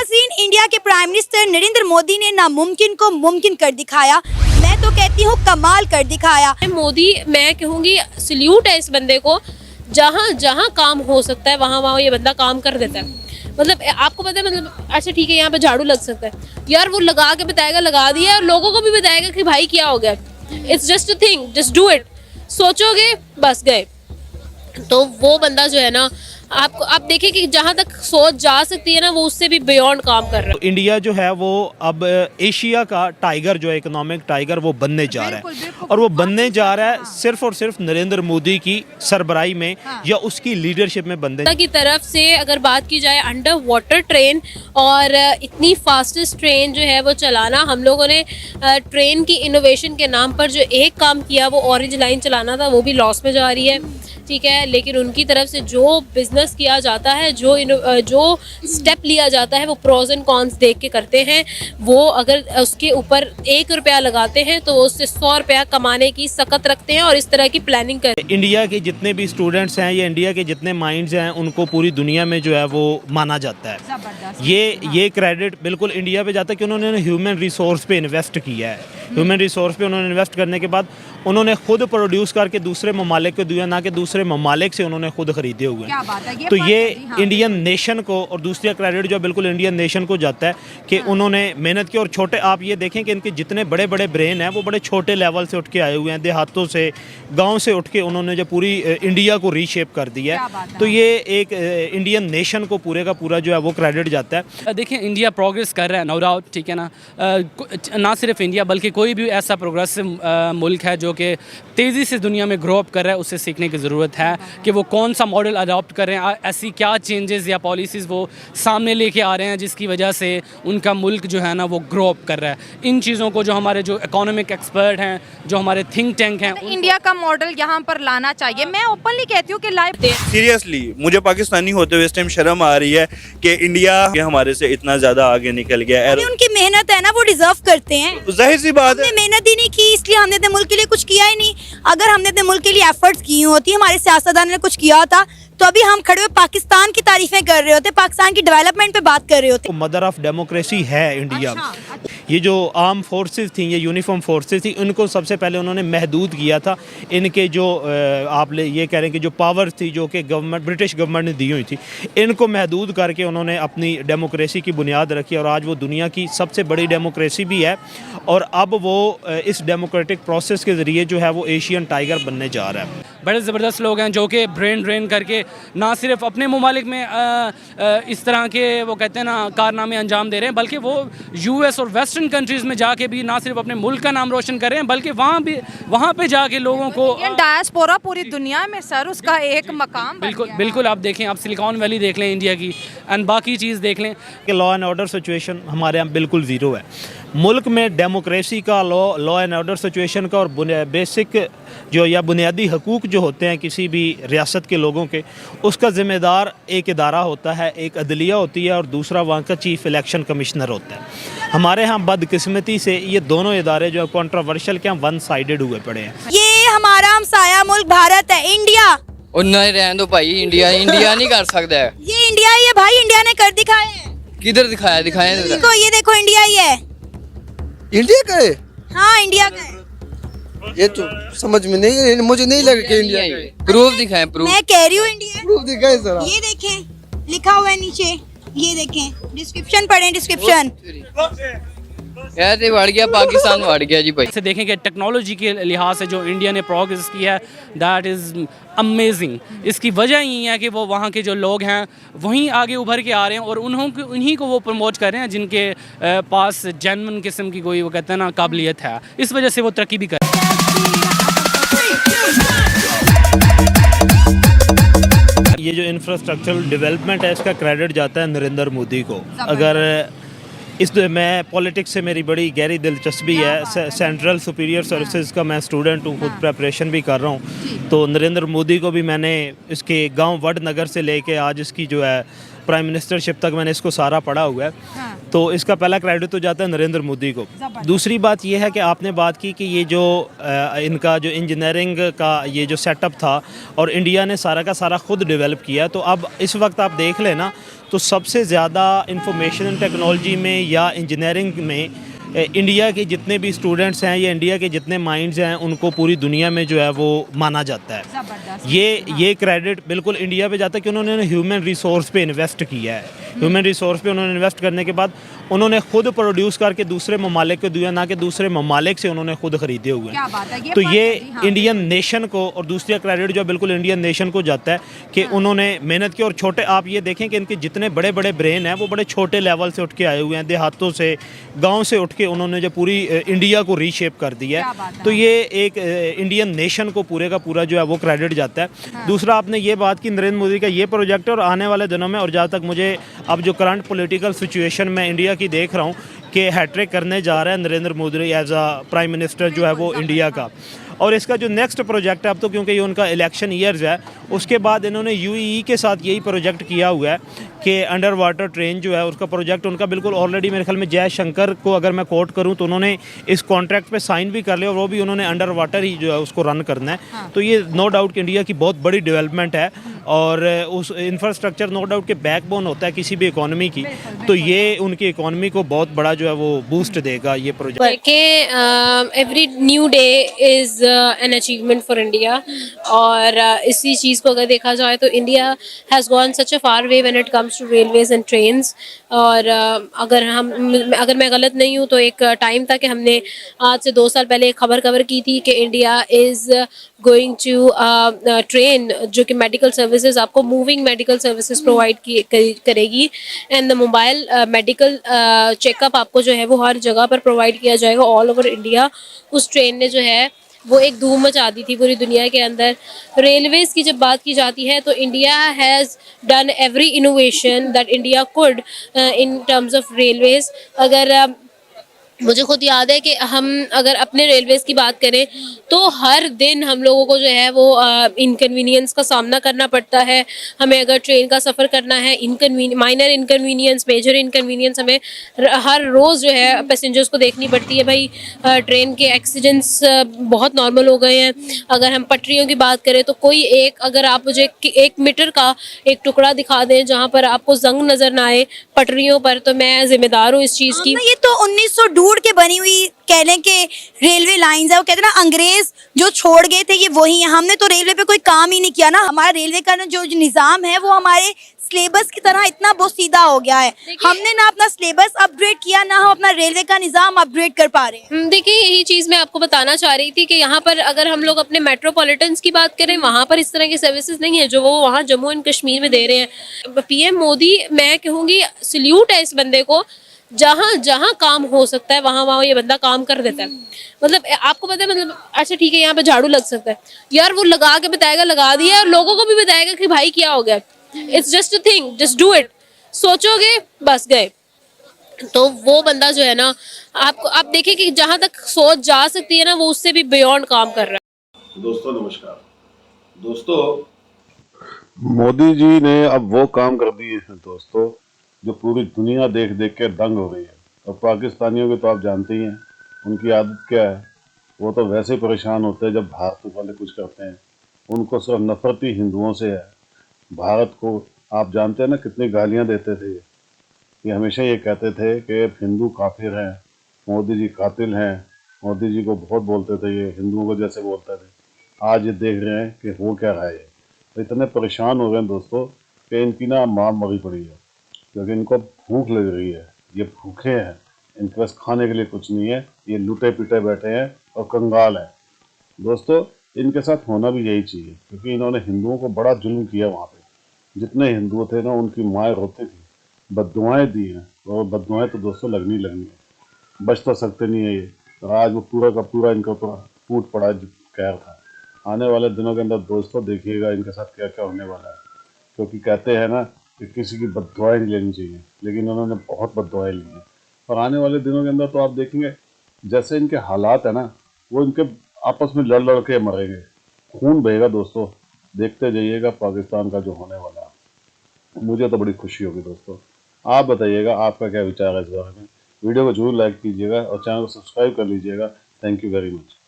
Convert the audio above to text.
नाज़रीन, इंडिया के prime minister Narendra Modi ने नामुमकिन को मुमकिन कर दिखाया। मैं तो कहती हूँ कमाल कर दिखाया। मोदी, मैं कहूँगी सल्यूट है इस बंदे को। जहाँ जहाँ काम हो सकता है वहाँ वहाँ ये बंदा काम कर देता है। मतलब आपको पता है, मतलब अच्छा ठीक है यहाँ पे झाड़ू लग सकता है यार, वो लगा के बताएगा, लगा दिया, और लोगों को भी बताएगा कि भाई क्या हो गया। It's just a thing, just do it. सोचोगे बस गए। तो वो बंदा जो है ना, आपको आप देखें कि जहाँ तक सोच जा सकती है ना, वो उससे भी बियॉन्ड काम कर रहा है। इंडिया जो है वो अब एशिया का टाइगर, जो है इकोनॉमिक टाइगर, वो बनने जा रहा है। और वो बनने जा रहा है सिर्फ और सिर्फ नरेंद्र मोदी की सरबराही में या उसकी लीडरशिप में बनने की तरफ से अगर बात की जाए, अंडर वाटर ट्रेन और इतनी फास्टेस्ट ट्रेन जो है वो चलाना, हम लोगों ने ट्रेन की इनोवेशन के नाम पर जो एक काम किया वो ऑरेंज लाइन चलाना था, वो भी लॉस में जा रही है, ठीक है। लेकिन उनकी तरफ से जो बिजनेस किया जाता है, जो स्टेप लिया जाता है, वो प्रोज एंड कॉन्स देख के करते हैं। वो अगर उसके ऊपर 1 रुपया लगाते हैं तो वो उससे 100 रुपया कमाने की सकत रखते हैं और इस तरह की प्लानिंग करते हैं। इंडिया के जितने भी स्टूडेंट्स हैं या इंडिया के जितने माइंड्स हैं, उनको पूरी दुनिया में जो है वो माना जाता है। ये क्रेडिट बिल्कुल इंडिया पे जाता है कि उन्होंने ह्यूमन रिसोर्स पे इन्वेस्ट किया है। ह्यूमन रिसोर्स पे उन्होंने इन्वेस्ट करने के बाद उन्होंने खुद प्रोड्यूस करके दूसरे ममालिक को दिया, ना कि दूसरे ममालिक से उन्होंने खुद खरीदे हुए हैं। तो ये इंडियन नेशन को, और दूसरा क्रेडिट जो बिल्कुल इंडियन नेशन को जाता है कि उन्होंने मेहनत की। और छोटे, आप ये देखें कि इनके जितने बड़े बड़े ब्रेन हैं वो बड़े छोटे लेवल से उठ के आए हुए हैं, देहातों से, गांव से उठ के उन्होंने जो पूरी इंडिया को रीशेप कर दिया है। तो ये एक इंडियन नेशन को पूरे का पूरा जो है वो क्रेडिट जाता है। देखिए, इंडिया प्रोग्रेस कर रहा है, नो डाउट, ठीक है ना। ना सिर्फ इंडिया बल्कि कोई भी ऐसा प्रोग्रेसिव मुल्क है जो कि तेज़ी से दुनिया में ग्रो अप कर रहा है, उससे सीखने की ज़रूरत है कि वो कौन सा मॉडल अडॉप्ट कर रहे हैं, ऐसी क्या चेंजेस या पॉलिसीज़ वो सामने लेके आ रहे हैं जिसकी वजह से उनका मुल्क जो है ना वो ग्रो अप कर रहा है। इन चीज़ों को जो हमारे जो इकोनॉमिक एक्सपर्ट हैं, जो हमारे थिंक टैंक हैं, इंडिया का मॉडल यहाँ पर लाना चाहिए। मैं ओपनली कहती हूँ कि लाइफ सीरियसली मुझे पाकिस्तानी होते हुए इस टाइम शर्म आ रही है कि इंडिया हमारे से इतना ज्यादा आगे निकल गया है। उनकी मेहनत है ना, वो डिजर्व करते हैं। जाहिर सी बात है, मेहनत ही नहीं की, इसलिए हमने अपने मुल्क के लिए कुछ किया ही नहीं। अगर हमने अपने मुल्क के लिए एफर्ट्स की होती, हमारे सियासतदान ने कुछ किया होता, तो अभी हम खड़े हुए पाकिस्तान की तारीफें कर रहे होते, पाकिस्तान की डेवलपमेंट पे बात कर रहे होते। मदर ऑफ डेमोक्रेसी है इंडिया। ये जो आर्म फोर्सेस थी, ये यूनिफॉर्म फोर्सेस थी, इनको सबसे पहले उन्होंने महदूद किया था। इनके जो आप ये कह रहे हैं कि जो पावर थी, जो कि गवर्नमेंट, ब्रिटिश गवर्नमेंट ने दी हुई थी, इनको महदूद करके उन्होंने अपनी डेमोक्रेसी की बुनियाद रखी। और आज वो दुनिया की सबसे बड़ी डेमोक्रेसी भी है। और अब वो इस डेमोक्रेटिक प्रोसेस के ज़रिए जो है वो एशियन टाइगर बनने जा रहा है। बड़े ज़बरदस्त लोग हैं जो कि ब्रेन ड्रेन करके ना सिर्फ अपने ममालिक में इस तरह के वो कहते हैं ना कारनामे अंजाम दे रहे हैं, बल्कि वो यूएस और वेस्टर्न कंट्रीज़ में जाके भी ना सिर्फ अपने मुल्क का नाम रोशन कर रहे हैं, बल्कि वहाँ पे जाके लोगों को डायस्पोरा पूरी दुनिया में सर उसका एक मकाम बिल्कुल आप देखें, आप सिलिकॉन वैली देख लें इंडिया की, एंड बाकी चीज़ देख लें कि लॉ एंड ऑर्डर सिचुएशन हमारे यहाँ बिल्कुल ज़ीरो है। मुल्क में डेमोक्रेसी का, लॉ एंड ऑर्डर सिचुएशन का, और बेसिक जो या बुनियादी हकूक़ जो होते हैं किसी भी रियासत के लोगों के, उसका ज़िम्मेदार एक इदारा होता है, एक अदलिया होती है, और दूसरा वहाँ का चीफ़ इलेक्शन कमिश्नर होता है। हमारे यहाँ बदकिस्मती से ये दोनों इदारे जो कंट्रोवर्शियल के हम वन साइडेड हुए पड़े हैं। ये हमारा हमसाया मुल्क भारत है, इंडिया। और नहीं रहने दो भाई, इंडिया नहीं कर सकता है। ये इंडिया ही है भाई, इंडिया ने कर दिखाया है। किधर दिखाया? देखो, ये देखो, इंडिया ही है। इंडिया का है? हाँ, इंडिया का है। ये तो समझ में नहीं, मुझे नहीं लगा कि इंडिया का है। प्रूफ दिखाएं, प्रूफ। मैं कह रही हूँ इंडिया। प्रूफ दिखाए जरा। ये देखें, लिखा हुआ है नीचे, ये देखें, डिस्क्रिप्शन पढ़ें, डिस्क्रिप्शन। ऐसे बढ़ गया, पाकिस्तान बढ़ गया जी भाई। से देखें कि टेक्नोलॉजी के लिहाज से जो इंडिया ने प्रोग्रेस किया है, दैट इज़ अमेजिंग। इसकी वजह यही है कि वो वहाँ के जो लोग हैं वहीं आगे उभर के आ रहे हैं, और उन्हीं को वो प्रमोट कर रहे हैं जिनके पास जेन्युइन किस्म की कोई वो कहते हैं ना काबिलियत है। इस वजह से वो तरक्की भी कर रहे हैं। ये जो इंफ्रास्ट्रक्चरल डेवलपमेंट है, इसका क्रेडिट जाता है नरेंद्र मोदी को। अगर मैं पॉलिटिक्स से मेरी बड़ी गहरी दिलचस्पी है, सेंट्रल सुपीरियर सर्विसेज का मैं स्टूडेंट हूँ, खुद प्रेपरेशन भी कर रहा हूँ। तो नरेंद्र मोदी को भी मैंने इसके गांव वडनगर से लेके आज इसकी जो है प्राइम मिनिस्टरशिप तक मैंने इसको सारा पढ़ा हुआ है। तो इसका पहला क्रेडिट तो जाता है नरेंद्र मोदी को। दूसरी बात ये है कि आपने बात की कि ये जो इनका जो इंजीनियरिंग का ये जो सेटअप था और इंडिया ने सारा का सारा खुद डेवलप किया, तो अब इस वक्त आप देख लेना तो सबसे ज़्यादा इंफॉर्मेशन टेक्नोलॉजी में या इंजीनियरिंग में इंडिया के जितने भी स्टूडेंट्स हैं या इंडिया के जितने माइंड्स हैं उनको पूरी दुनिया में जो है वो माना जाता है। ये क्रेडिट बिल्कुल इंडिया पे जाता है कि उन्होंने ह्यूमन रिसोर्स पे इन्वेस्ट किया है। ह्यूमन रिसोर्स पे उन्होंने इन्वेस्ट करने के बाद उन्होंने खुद प्रोड्यूस करके दूसरे ममालिक को दिया, ना कि दूसरे ममालिक से उन्होंने खुद खरीदे हुए हैं। तो ये इंडियन नेशन को, और दूसरा क्रेडिट जो बिल्कुल इंडियन नेशन को जाता है कि उन्होंने मेहनत की। और छोटे आप ये देखें कि इनके जितने बड़े बड़े ब्रेन हैं वो बड़े छोटे लेवल से उठ के आए हुए हैं, देहातों से, गाँव से उठ के उन्होंने जो पूरी इंडिया को रीशेप कर दिया है। तो ये एक इंडियन नेशन को पूरे का पूरा जो है वो क्रेडिट जाता है। दूसरा आपने ये बात की नरेंद्र मोदी का ये प्रोजेक्ट है, और आने वाले दिनों में, और जहाँ तक मुझे अब जो करंट पॉलिटिकल सिचुएशन में इंडिया की देख रहा हूँ कि हैट्रिक करने जा रहा है Narendra Modi as a prime minister जो है वो इंडिया का। और इसका जो नेक्स्ट प्रोजेक्ट है, अब तो क्योंकि ये उनका इलेक्शन ईयर्स है, उसके बाद इन्होंने यूएई के साथ यही प्रोजेक्ट किया हुआ है कि अंडर वाटर ट्रेन जो है उसका प्रोजेक्ट उनका बिल्कुल ऑलरेडी मेरे ख्याल में जयशंकर को अगर मैं कोट करूं तो उन्होंने इस कॉन्ट्रैक्ट पे साइन भी कर लिया, और वो भी उन्होंने अंडर वाटर ही जो है उसको रन करना है। तो ये नो डाउट कि इंडिया की बहुत बड़ी डेवलपमेंट है, और उस इंफ्रास्ट्रक्चर नो डाउट के बैकबोन होता है किसी भी इकोनॉमी की। तो ये उनकी इकोनॉमी को बहुत बड़ा जो है वो बूस्ट देगा ये project. Every new day is an achievement for India, और इसी चीज़ को अगर देखा जाए तो India has gone such a far way when it comes to railways and trains. और अगर मैं गलत नहीं हूँ तो एक टाइम था कि हमने आज से 2 साल पहले एक खबर कवर की थी कि India is going to train जो कि मेडिकल सर्विसेज, आपको मूविंग मेडिकल सर्विसेज प्रोवाइड करेगी, and the mobile medical checkup आपको जो है वो हर जगह पर प्रोवाइड किया जाएगा ऑल ओवर इंडिया। उस ट्रेन ने जो है वो एक धूम मचा दी थी पूरी दुनिया के अंदर। रेलवेज़ की जब बात की जाती है तो India has done every innovation that India could in terms of Railways. अगर मुझे खुद याद है कि हम अगर अपने रेलवेज़ की बात करें तो हर दिन हम लोगों को जो है वो इनकन्वीनियंस का सामना करना पड़ता है। हमें अगर ट्रेन का सफ़र करना है, माइनर इनकन्वीनियंस, मेजर इनकन्वीनियंस हमें हर रोज़ जो है पैसेंजर्स को देखनी पड़ती है। भाई ट्रेन के एक्सीडेंट्स बहुत नॉर्मल हो गए हैं। अगर हम पटरियों की बात करें तो कोई एक, अगर आप मुझे 1 मीटर का एक टुकड़ा दिखा दें जहाँ पर आपको जंग नज़र ना आए पटरियों पर, तो मैं जिम्मेदार हूँ इस चीज़ की। ये तो 1902 के बनी हुई कह लें कि रेलवे लाइंस है। वो कहते हैं ना अंग्रेज जो छोड़ गए थे ये वही है। हमने तो रेलवे पे कोई काम ही नहीं किया ना। हमारा रेलवे का जो निज़ाम है वो हमारे सिलेबस की तरह इतना बोसीदा हो गया है। हमने ना अपना सिलेबस अपग्रेड किया, ना हम अपना रेलवे का निज़ाम अपग्रेड कर पा रहे हैं। देखिए यही चीज़ मैं आपको बताना चाह रही थी कि यहाँ पर अगर हम लोग अपने मेट्रोपॉलिटन्स की बात करें, वहाँ पर इस तरह की सर्विसेज नहीं है जो वो वहाँ जम्मू एंड कश्मीर में दे रहे हैं। पीएम मोदी, मैं कहूँगी सल्यूट है इस बंदे को, जहाँ जहाँ काम हो सकता है वहाँ वहाँ ये बंदा काम कर देता है। मतलब आपको पता है, मतलब अच्छा ठीक है यहाँ पे झाड़ू लग सकता है यार, वो लगा के बताएगा, लगा दिया, और लोगों को भी बताएगा कि भाई क्या हो गया, it's just a thing, just do it. सोचोगे बस गए। तो वो बंदा जो है ना, आप देखिए कि जहाँ तक सोच जा सकती है ना वो उससे भी बियॉन्ड काम कर रहा है। दोस्तों नमस्कार। दोस्तों मोदी जी ने अब वो काम कर दिए हैं दोस्तों जो पूरी दुनिया देख देख के दंग हो गई है। और पाकिस्तानियों के तो आप जानते ही हैं उनकी आदत क्या है। वो तो वैसे परेशान होते हैं जब भारत वाले कुछ करते हैं। उनको सिर्फ नफरत ही हिंदुओं से है। भारत को आप जानते हैं ना कितनी गालियां देते थे। ये हमेशा ये कहते थे कि हिंदू काफिर हैं, मोदी जी कातिल हैं, मोदी जी को बहुत बोलते थे, ये हिंदुओं को जैसे बोलते थे। आज ये देख रहे हैं कि हो क्या रहा है। तो इतने परेशान हो गए हैं दोस्तों कि इनकी ना मार मरी पड़ी है, क्योंकि इनको भूख लग रही है। ये भूखे हैं, इनके पास खाने के लिए कुछ नहीं है। ये लुटे पिटे बैठे हैं और कंगाल हैं। दोस्तों इनके साथ होना भी यही चाहिए, क्योंकि इन्होंने हिंदुओं को बड़ा जुल्म किया। वहाँ पे जितने हिंदू थे ना उनकी माएँ रोती थी, बद्दुआएं दी हैं, और बद्दुआएं तो दोस्तों लगनी लगनी है, बच तो सकते नहीं है ये। और आज वो पूरा का पूरा इनका तो टूट पड़ा कहर था। आने वाले दिनों के अंदर दोस्तों देखिएगा इनके साथ क्या क्या होने वाला है। क्योंकि कहते हैं ना कि किसी की बद्दुआएं नहीं लेनी चाहिए, लेकिन उन्होंने बहुत बद्दुआएं ली हैं। और आने वाले दिनों के अंदर तो आप देखेंगे जैसे इनके हालात है ना, वो इनके आपस में लड़ लड़ के मरेंगे, खून बहेगा दोस्तों। देखते जाइएगा पाकिस्तान का जो होने वाला है। मुझे तो बड़ी खुशी होगी दोस्तों। आप बताइएगा आपका क्या विचार है इस बारे में। वीडियो को जरूर लाइक कीजिएगा और चैनल को सब्सक्राइब कर लीजिएगा। Thank you very much.